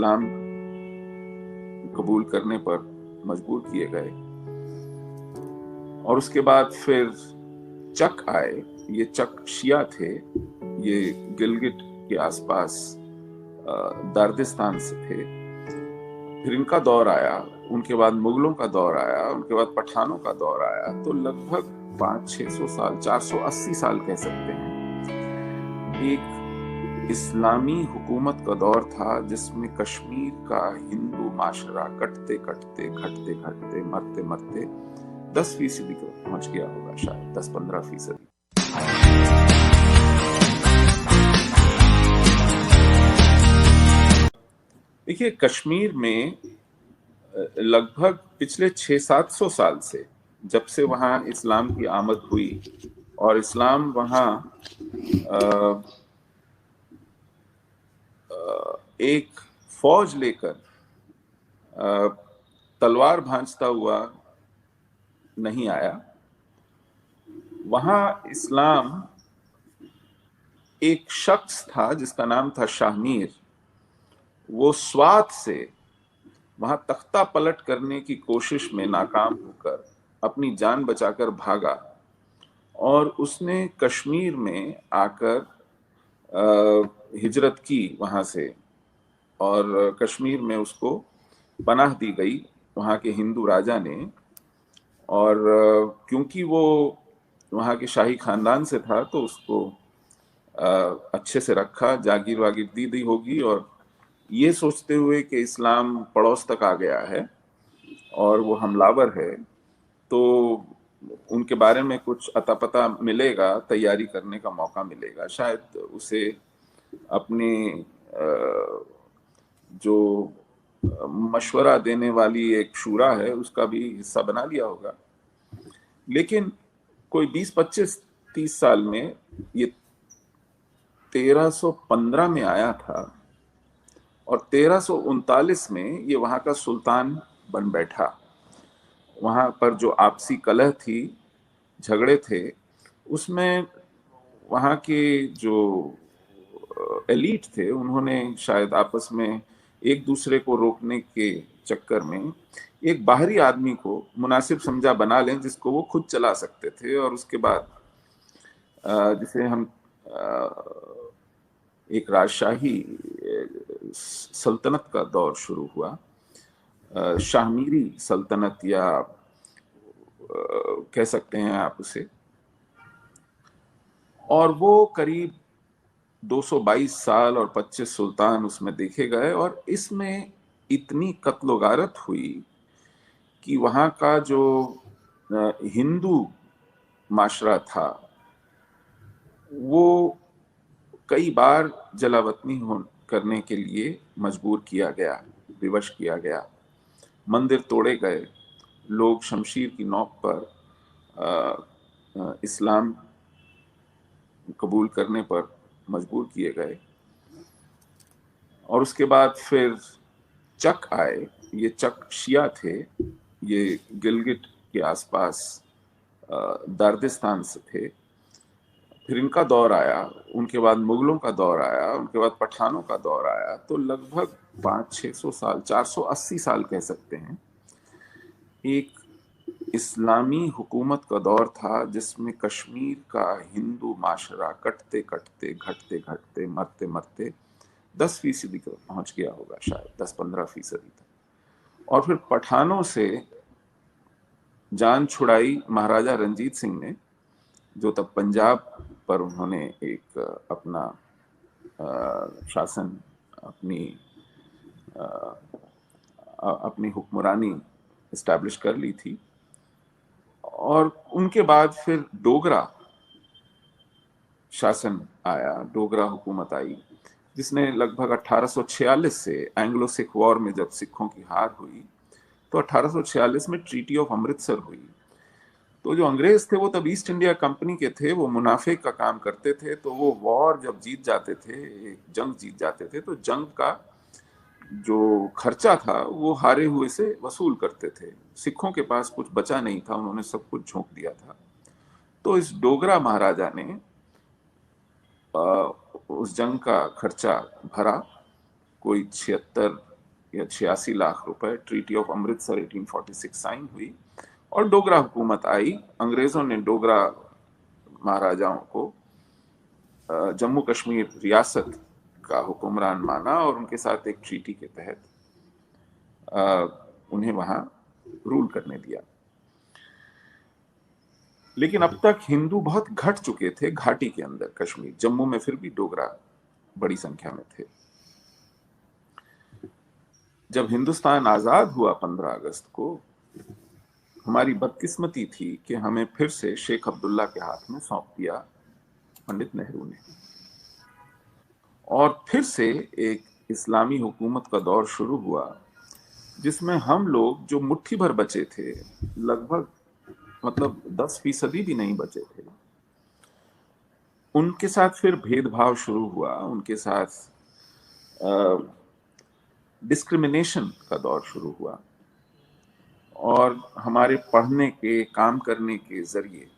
इस्लाम कबूल करने पर मजबूर किए गए। और उसके बाद फिर चक आए। ये चक शिया थे, ये गिलगिट के आसपास दार्दिस्तान से थे। फिर इनका दौर आया, उनके बाद मुगलों का दौर आया, उनके बाद पठानों का दौर आया। तो लगभग 500-600 साल, 480 साल कह सकते हैं, एक इस्लामी हुकूमत का दौर था जिसमें कश्मीर का हिंदू माशरा कटते कटते घटते घटते मरते मरते 10% तक पहुंच गया होगा, शायद 10-15%। देखिए, कश्मीर में लगभग पिछले 600-700 साल से, जब से वहां इस्लाम की आमद हुई और इस्लाम वहां एक फौज लेकर तलवार भांजता हुआ नहीं आया। वहां इस्लाम एक शख्स था जिसका नाम था शाहमीर। वो स्वात से वहां तख्ता पलट करने की कोशिश में नाकाम होकर अपनी जान बचाकर भागा और उसने कश्मीर में आकर हिजरत की वहां से, और कश्मीर में उसको पनाह दी गई वहां के हिंदू राजा ने। और क्योंकि वो वहां के शाही खानदान से था तो उसको अच्छे से रखा, जागीर वागीर दी होगी, और ये सोचते हुए कि इस्लाम पड़ोस तक आ गया है और वो हमलावर है, तो उनके बारे में कुछ अता पता मिलेगा, तैयारी करने का मौका मिलेगा, शायद उसे अपने जो मशवरा देने वाली एक शूरा है उसका भी हिस्सा बना लिया होगा। लेकिन कोई 20-25-30 साल में ये 1315 में आया था और 1339 में ये वहां का सुल्तान बन बैठा। वहां पर जो आपसी कलह थी, झगड़े थे, उसमें वहां के जो एलीट थे उन्होंने शायद आपस में एक दूसरे को रोकने के चक्कर में एक बाहरी आदमी को मुनासिब समझा बना लें जिसको वो खुद चला सकते थे। और उसके बाद जिसे हम एक राजशाही सल्तनत का दौर शुरू हुआ, शाहमीरी सल्तनत या कह सकते हैं आप उसे। और वो करीब 222 साल और 25 सुल्तान उसमें देखे गए, और इसमें इतनी कत्लो गारत हुई कि वहां का जो हिंदू माशरा था वो कई बार जलावतनी करने के लिए मजबूर किया गया, विवश किया गया। मंदिर तोड़े गए, लोग शमशीर की नोक पर इस्लाम कबूल करने पर मजबूर किए गए। और उसके बाद फिर चक आए। ये चक शिया थे, ये गिलगिट के आसपास दार्दिस्तान से थे। फिर इनका दौर आया, उनके बाद मुगलों का दौर आया, उनके बाद पठानों का दौर आया। तो लगभग 500-600 साल, 480 साल कह सकते हैं, एक इस्लामी हुकूमत का दौर था जिसमें कश्मीर का हिंदू माशरा कटते कटते घटते घटते मरते मरते 10% तक पहुंच गया होगा, शायद 10-15% तक। और फिर पठानों से जान छुड़ाई महाराजा रंजीत सिंह ने, जो तब पंजाब पर उन्होंने एक अपना शासन, अपनी हुक्मरानी इस्टेब्लिश कर ली थी। और उनके बाद फिर डोगरा शासन आया, डोगरा हुकूमत आई, जिसने लगभग 1846 से एंग्लो सिख वॉर में जब सिखों की हार हुई तो 1846 में ट्रीटी ऑफ अमृतसर हुई। तो जो अंग्रेज थे वो तब ईस्ट इंडिया कंपनी के थे, वो मुनाफे का काम करते थे। तो वो वॉर जब जीत जाते थे, जंग जीत जाते थे, तो जंग का जो खर्चा था वो हारे हुए से वसूल करते थे। सिखों के पास कुछ बचा नहीं था, उन्होंने सब कुछ झोंक दिया था। तो इस डोगरा महाराजा ने उस जंग का खर्चा भरा, कोई 76 या 86 लाख रुपए, ट्रीटी ऑफ अमृतसर 1846 साइन हुई और डोगरा हुकूमत आई। अंग्रेजों ने डोगरा महाराजाओं को जम्मू कश्मीर रियासत का हुक्मरान माना और उनके साथ एक ट्रीटी के तहत उन्हें वहां रूल करने दिया। लेकिन अब तक हिंदू बहुत घट चुके थे घाटी के अंदर कश्मीर, जम्मू में फिर भी डोगरा बड़ी संख्या में थे। जब हिंदुस्तान आजाद हुआ 15 अगस्त को, हमारी बदकिस्मती थी कि हमें फिर से शेख अब्दुल्ला के हाथ में सौंप दिया पंडित नेहरू ने, और फिर से एक इस्लामी हुकूमत का दौर शुरू हुआ जिसमें हम लोग जो मुट्ठी भर बचे थे, लगभग मतलब 10% भी नहीं बचे थे, उनके साथ फिर भेदभाव शुरू हुआ, उनके साथ डिस्क्रिमिनेशन का दौर शुरू हुआ और हमारे पढ़ने के, काम करने के जरिए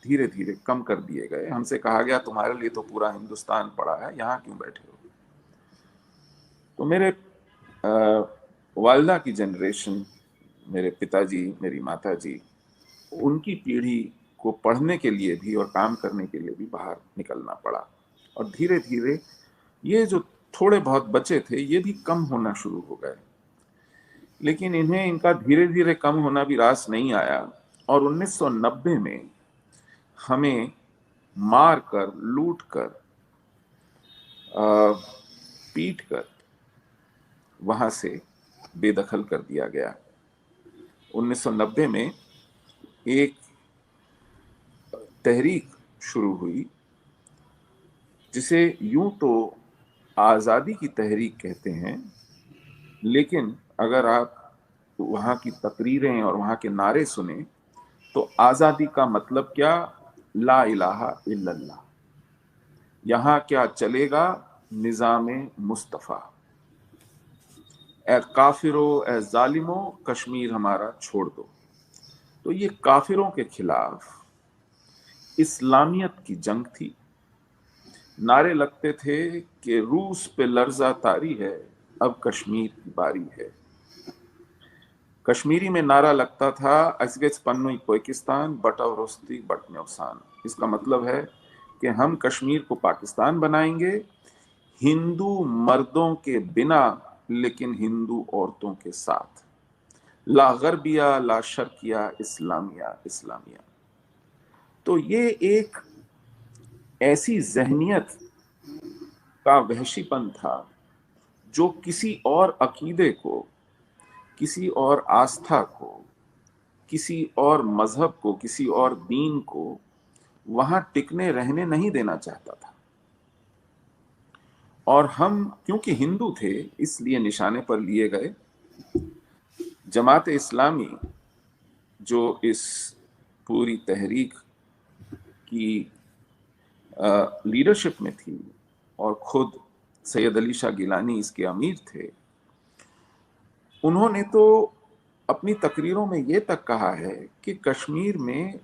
धीरे धीरे कम कर दिए गए। हमसे कहा गया तुम्हारे लिए तो पूरा हिंदुस्तान पड़ा है, यहाँ क्यों बैठे हो। तो मेरे वालिदा की जनरेशन, मेरे पिताजी, मेरी माताजी, उनकी पीढ़ी को पढ़ने के लिए भी और काम करने के लिए भी बाहर निकलना पड़ा और धीरे धीरे ये जो थोड़े बहुत बचे थे ये भी कम होना शुरू हो गए। लेकिन इन्हें इनका धीरे धीरे कम होना भी रास नहीं आया और 1990 में हमें मार कर, लूट कर, पीट कर वहां से बेदखल कर दिया गया। 1990 में एक तहरीक शुरू हुई जिसे यूं तो आजादी की तहरीक कहते हैं, लेकिन अगर आप वहां की तकरीरें और वहां के नारे सुने तो आजादी का मतलब क्या, ला इलाहा इल्लल्लाह, यहां क्या चलेगा निजामे मुस्तफा, ए काफिरो ए जालिमो कश्मीर हमारा छोड़ दो। तो ये काफिरों के खिलाफ इस्लामियत की जंग थी। नारे लगते थे कि रूस पे लर्जा तारी है, अब कश्मीर की बारी है। कश्मीरी में नारा लगता था असगेच पन्नुई पाकिस्तान बटवरोस्ती बटन्योसान। इसका मतलब है कि हम कश्मीर को पाकिस्तान बनाएंगे, हिंदू मर्दों के बिना लेकिन हिंदू औरतों के साथ, ला गरबिया ला शर्किया इस्लामिया इस्लामिया। तो ये एक ऐसी जहनियत का वहशीपन था जो किसी और अकीदे को, किसी और आस्था को, किसी और मजहब को, किसी और दीन को वहां टिकने रहने नहीं देना चाहता था। और हम क्योंकि हिंदू थे इसलिए निशाने पर लिए गए। जमात इस्लामी जो इस पूरी तहरीक की लीडरशिप में थी और खुद सैयद अली शाह गिलानी इसके अमीर थे, उन्होंने तो अपनी तकरीरों में ये तक कहा है कि कश्मीर में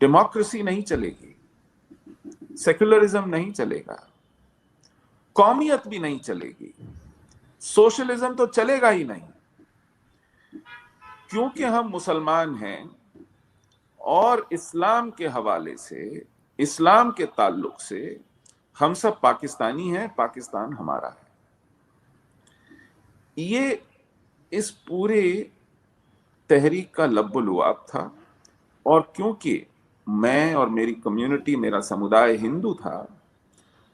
डेमोक्रेसी नहीं चलेगी, सेक्युलरिज्म नहीं चलेगा, कौमियत भी नहीं चलेगी, सोशलिज्म तो चलेगा ही नहीं, क्योंकि हम मुसलमान हैं और इस्लाम के हवाले से, इस्लाम के ताल्लुक से हम सब पाकिस्तानी हैं, पाकिस्तान हमारा है। ये इस पूरे तहरीक का लब्बुलुआब था। और क्योंकि मैं और मेरी कम्युनिटी, मेरा समुदाय हिंदू था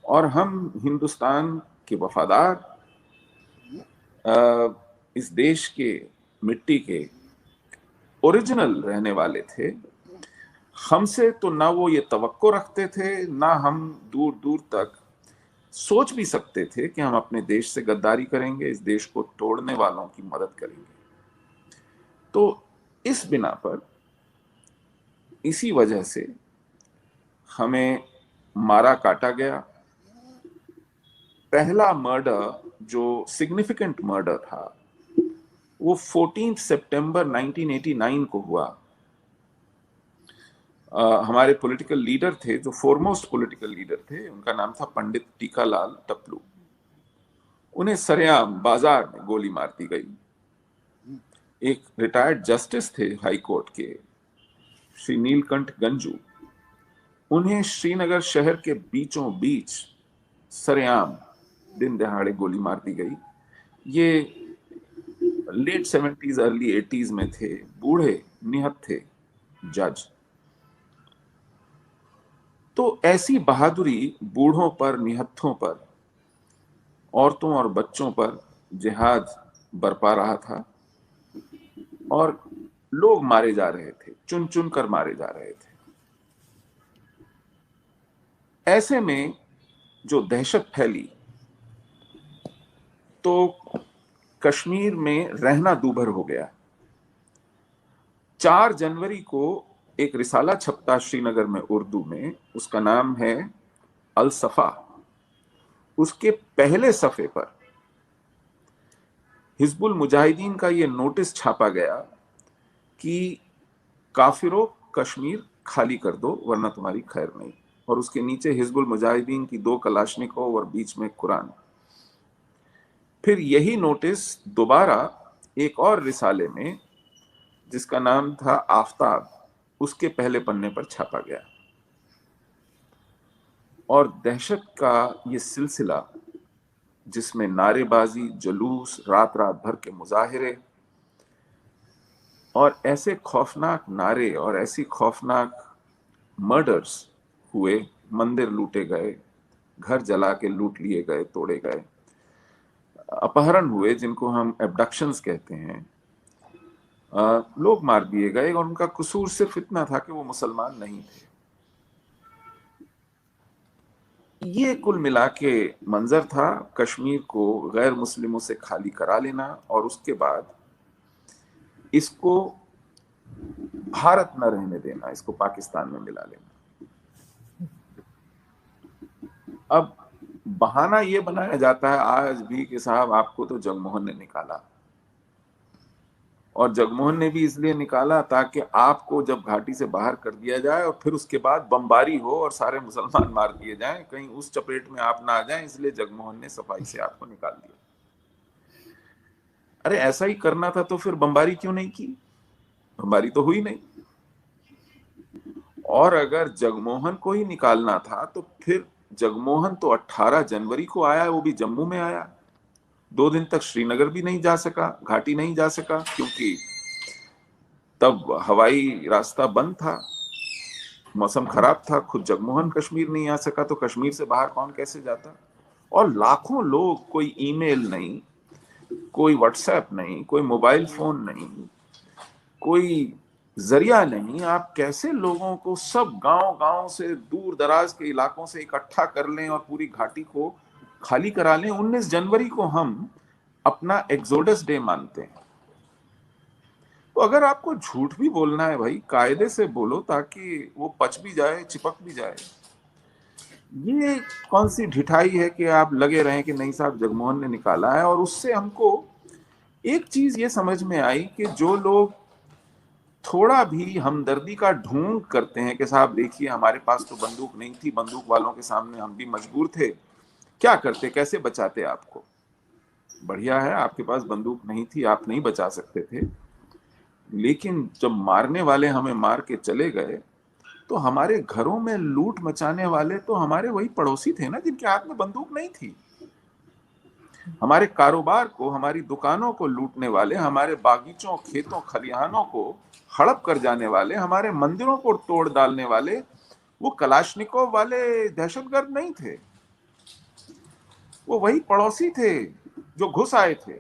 और हम हिंदुस्तान के वफादार, इस देश के मिट्टी के ओरिजिनल रहने वाले थे, हमसे तो ना वो ये तवक्को रखते थे, ना हम दूर दूर तक सोच भी सकते थे कि हम अपने देश से गद्दारी करेंगे, इस देश को तोड़ने वालों की मदद करेंगे। तो इस बिना पर, इसी वजह से हमें मारा काटा गया। पहला मर्डर जो सिग्निफिकेंट मर्डर था वो 14 सितंबर 1989 को हुआ। हमारे पॉलिटिकल लीडर थे, जो फोरमोस्ट पॉलिटिकल लीडर थे, उनका नाम था पंडित टीकालाल टपलू। उन्हें सरेआम बाजार में गोली मार दी गई। एक रिटायर्ड जस्टिस थे हाई कोर्ट के, श्री नीलकंठ गंजू, उन्हें श्रीनगर शहर के बीचों बीच सरेआम दिन दहाड़े गोली मार दी गई। ये लेट 70s अर्ली 80s में थे, बूढ़े निहत्थ थे जज। तो ऐसी बहादुरी बूढ़ों पर, निहत्थों पर, औरतों और बच्चों पर जिहाद बरपा रहा था और लोग मारे जा रहे थे, चुन चुन कर मारे जा रहे थे। ऐसे में जो दहशत फैली तो कश्मीर में रहना दूभर हो गया। 4 जनवरी को एक रिसाला छपता श्रीनगर में उर्दू में, उसका नाम है अल सफा। उसके पहले सफे पर हिजबुल मुजाहिदीन का यह नोटिस छापा गया कि काफिरों कश्मीर खाली कर दो वरना तुम्हारी खैर नहीं। और उसके नीचे हिजबुल मुजाहिदीन की 2 कलाशनिकोव और बीच में कुरान। फिर यही नोटिस दोबारा एक और रिसाले में जिसका नाम था आफताब, उसके पहले पन्ने पर छापा गया। और दहशत का ये सिलसिला जिसमें नारेबाजी, जुलूस, रात रात भर के मुजाहिरे और ऐसे खौफनाक नारे और ऐसी खौफनाक मर्डर्स हुए, मंदिर लूटे गए, घर जला के लूट लिए गए, तोड़े गए, अपहरण हुए जिनको हम एब्डक्शंस कहते हैं, लोग मार दिए गए और उनका कसूर सिर्फ इतना था कि वो मुसलमान नहीं थे। ये कुल मिला के मंजर था कश्मीर को गैर मुस्लिमों से खाली करा लेना और उसके बाद इसको भारत न रहने देना, इसको पाकिस्तान में मिला लेना। अब बहाना ये बनाया जाता है आज भी कि साहब आपको तो जगमोहन ने निकाला, और जगमोहन ने भी इसलिए निकाला ताकि आपको जब घाटी से बाहर कर दिया जाए और फिर उसके बाद बमबारी हो और सारे मुसलमान मार दिए जाएं, कहीं उस चपेट में आप ना आ जाएं, इसलिए जगमोहन ने सफाई से आपको निकाल दिया। अरे ऐसा ही करना था तो फिर बमबारी क्यों नहीं की? बमबारी तो हुई नहीं। और अगर जगमोहन को ही निकालना था तो फिर जगमोहन तो 18 जनवरी को आया, वो भी जम्मू में आया। 2 दिन तक श्रीनगर भी नहीं जा सका, घाटी नहीं जा सका, क्योंकि तब हवाई रास्ता बंद था, मौसम खराब था। खुद जगमोहन कश्मीर नहीं आ सका तो कश्मीर से बाहर कौन कैसे जाता? और लाखों लोग, कोई ईमेल नहीं, कोई व्हाट्सएप नहीं, कोई मोबाइल फोन नहीं, कोई जरिया नहीं, आप कैसे लोगों को सब गांव गांव से, दूर दराज के इलाकों से इकट्ठा कर लें और पूरी घाटी को खाली करा लें? 19 जनवरी को हम अपना एक्सोडस डे मानते हैं। तो अगर आपको झूठ भी बोलना है भाई, कायदे से बोलो ताकि वो पच भी जाए, चिपक भी जाए। ये कौन सी ढिठाई है कि आप लगे रहें कि नहीं साहब जगमोहन ने निकाला है? और उससे हमको एक चीज ये समझ में आई कि जो लोग थोड़ा भी हमदर्दी का ढोंग करते हैं कि साहब देखिए हमारे पास तो बंदूक नहीं थी, बंदूक वालों के सामने हम भी मजबूर थे, क्या करते, कैसे बचाते आपको? बढ़िया है, आपके पास बंदूक नहीं थी, आप नहीं बचा सकते थे, लेकिन जब मारने वाले हमें मार के चले गए तो हमारे घरों में लूट मचाने वाले तो हमारे वही पड़ोसी थे ना, जिनके हाथ में बंदूक नहीं थी। हमारे कारोबार को, हमारी दुकानों को लूटने वाले, हमारे बागीचों, खेतों, खलिहानों को हड़प कर जाने वाले, हमारे मंदिरों को तोड़ डालने वाले वो कलाशनिकोव वाले दहशतगर्द नहीं थे, वो वही पड़ोसी थे जो घुस आए थे,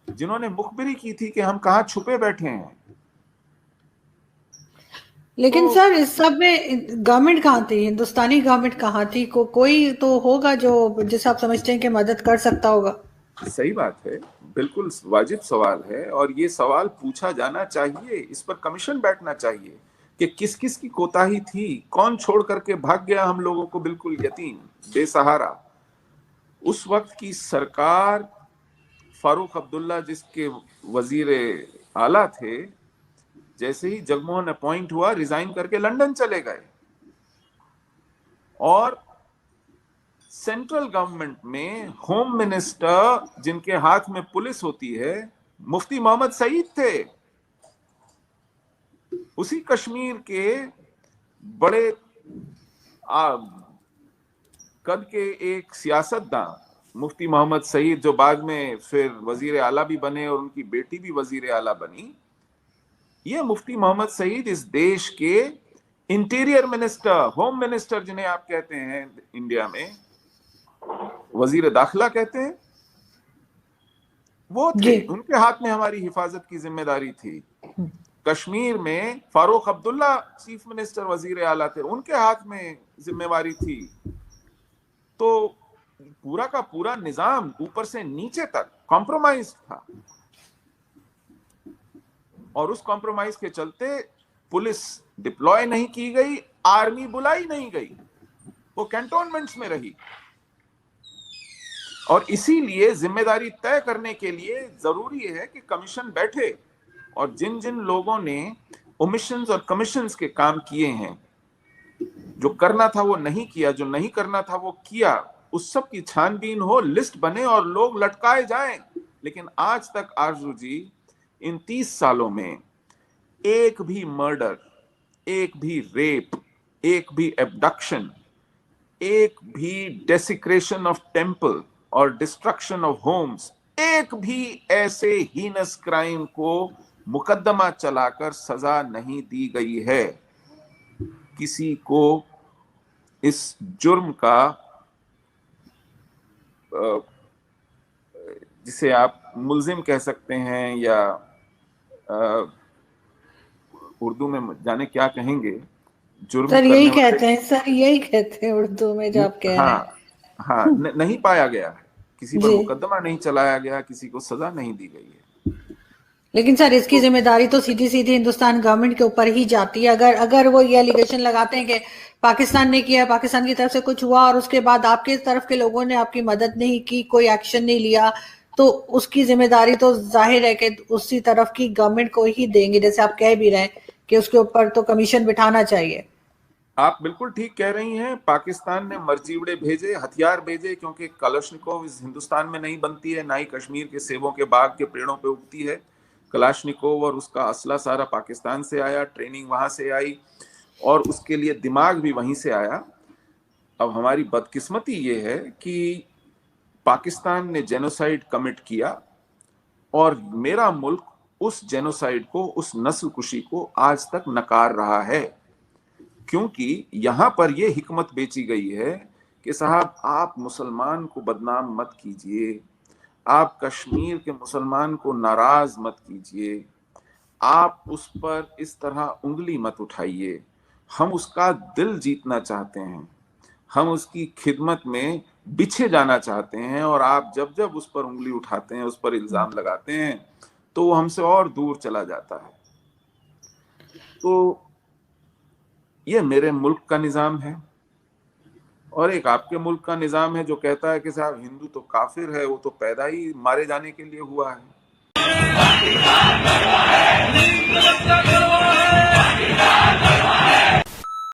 जिन्होंने मुखबिरी की थी कि हम कहाँ छुपे बैठे हैं। लेकिन तो सर इस सब में गवर्नमेंट कहाँ थी, हिंदुस्तानी गवर्नमेंट कहाँ थी? कोई तो होगा जो, जिसे आप समझते हैं कि मदद कर सकता होगा। सही बात है, बिल्कुल वाजिब सवाल है, और ये सवाल पूछा जाना चाहिए, इस पर कमीशन बैठना चाहिए कि किस किस की कोताही थी, कौन छोड़ करके भाग गया हम लोगों को बिल्कुल यतीम, बेसहारा। उस वक्त की सरकार, फारूक अब्दुल्ला जिसके वजीर आला थे, जैसे ही जगमोहन अपॉइंट हुआ रिजाइन करके लंदन चले गए और सेंट्रल गवर्नमेंट में होम मिनिस्टर जिनके हाथ में पुलिस होती है मुफ्ती मोहम्मद सईद थे। उसी कश्मीर के बड़े कद के एक सियासतदान मुफ्ती मोहम्मद सईद, जो बाद में फिर वजीर आला भी बने और उनकी बेटी भी वजीर आला बनी, ये मुफ्ती मोहम्मद सईद इस देश के इंटीरियर मिनिस्टर, होम मिनिस्टर जिन्हें आप कहते हैं इंडिया में, वजीर दाखिला कहते हैं, वो थे। उनके हाथ में हमारी हिफाजत की जिम्मेदारी थी। कश्मीर में फारूक अब्दुल्ला चीफ मिनिस्टर वजीर आला थे, उनके हाथ में जिम्मेवारी थी। तो पूरा का पूरा निजाम ऊपर से नीचे तक कॉम्प्रोमाइज था, और उस कॉम्प्रोमाइज के चलते पुलिस डिप्लॉय नहीं की गई, आर्मी बुलाई नहीं गई, वो कैंटोनमेंट्स में रही। और इसीलिए जिम्मेदारी तय करने के लिए जरूरी है कि कमीशन बैठे, और जिन जिन लोगों ने ओमिशंस और कमीशंस के काम किए हैं, जो करना था वो नहीं किया, जो नहीं करना था वो किया, उस सब की छानबीन हो, लिस्ट बने और लोग लटकाए जाएं। लेकिन आज तक आरजू जी, इन 30 सालों में एक भी मर्डर, एक भी रेप, एक भी एब्डक्शन, एक भी डेसिक्रेशन ऑफ टेम्पल और डिस्ट्रक्शन ऑफ होम्स, एक भी ऐसे हीनस क्राइम को मुकदमा चलाकर सजा नहीं दी गई है। किसी को इस जुर्म का, जिसे आप मुल्जिम कह सकते हैं या उर्दू में जाने क्या कहेंगे, जुर्म सर करने यही वाले, कहते हैं, सर यही कहते हैं उर्दू में जो आप कह रहे हैं। हाँ, नहीं पाया गया है, किसी पर जी। मुकदमा नहीं चलाया गया, किसी को सजा नहीं दी गई है। लेकिन सर इसकी जिम्मेदारी तो सीधी सीधी हिंदुस्तान गवर्नमेंट के ऊपर ही जाती है। अगर वो ये एलिगेशन लगाते हैं कि पाकिस्तान ने किया, पाकिस्तान की तरफ से कुछ हुआ और उसके बाद आपके तरफ के लोगों ने आपकी मदद नहीं की, कोई एक्शन नहीं लिया, तो उसकी जिम्मेदारी तो जाहिर है कि उसी तरफ की गवर्नमेंट को ही देंगे, जैसे आप कह भी रहे हैं कि उसके ऊपर तो कमीशन बिठाना चाहिए। आप बिल्कुल ठीक कह रही हैं। पाकिस्तान ने मर्जीवड़े भेजे, हथियार भेजे, क्योंकि कलाश्निकोव इस हिंदुस्तान में नहीं बनती है, ना ही कश्मीर के सेबों के बाग के पेड़ों पे उगती है। कलाश्निकोव और उसका असला सारा पाकिस्तान से आया, ट्रेनिंग वहां से आई, और उसके लिए दिमाग भी वहीं से आया। अब हमारी बदकिस्मती ये है कि पाकिस्तान ने जेनोसाइड कमिट किया, और मेरा मुल्क उस जेनोसाइड को, उस नस्ल कुशी को आज तक नकार रहा है। क्योंकि यहां पर यह हिकमत बेची गई है कि साहब आप मुसलमान को बदनाम मत कीजिए, आप कश्मीर के मुसलमान को नाराज मत कीजिए, आप उस पर इस तरह उंगली मत उठाइए, हम उसका दिल जीतना चाहते हैं, हम उसकी खिदमत में बिछे जाना चाहते हैं, और आप जब जब उस पर उंगली उठाते हैं, उस पर इल्जाम लगाते हैं, तो वो हमसे और दूर चला जाता है। तो ये मेरे मुल्क का निजाम है, और एक आपके मुल्क का निजाम है जो कहता है कि साहब हिंदू तो काफिर है, वो तो पैदा ही मारे जाने के लिए हुआ है।